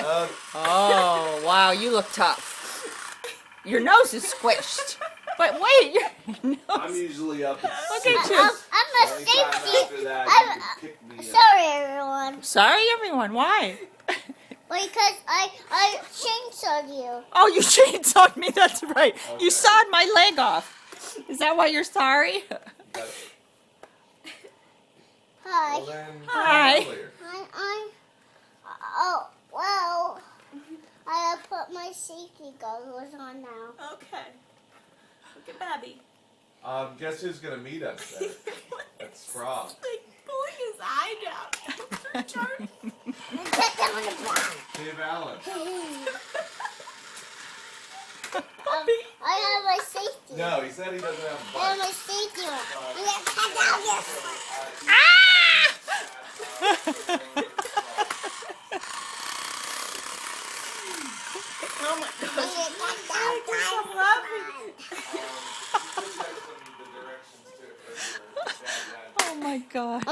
Oh, wow, you look tough. Your nose is squished. But wait, your I'm nose. usually up at Look 6. at you. I'm a Anytime safety. after that, you can pick me up. Sorry, everyone. Sorry, everyone. Why? Because I chainsawed you. Oh, you chainsawed me. That's right. Okay. You sawed my leg off. Is that why you're sorry? Hi. Well, then, Hi. earlier. Oh, well, I put my safety goggles on now. Okay. Look at Babby. Guess who's gonna meet us there? At Sprague. Like pulling his eye down. Your turn. Get them on the ground. Dave Allen. I have my safety. No, he said he doesn't have a I have bike. my safety on. I'm gonna cut down this. Oh my I'm gosh. gonna cut down I'm my laughing. Just have some of the directions to it. Oh my God.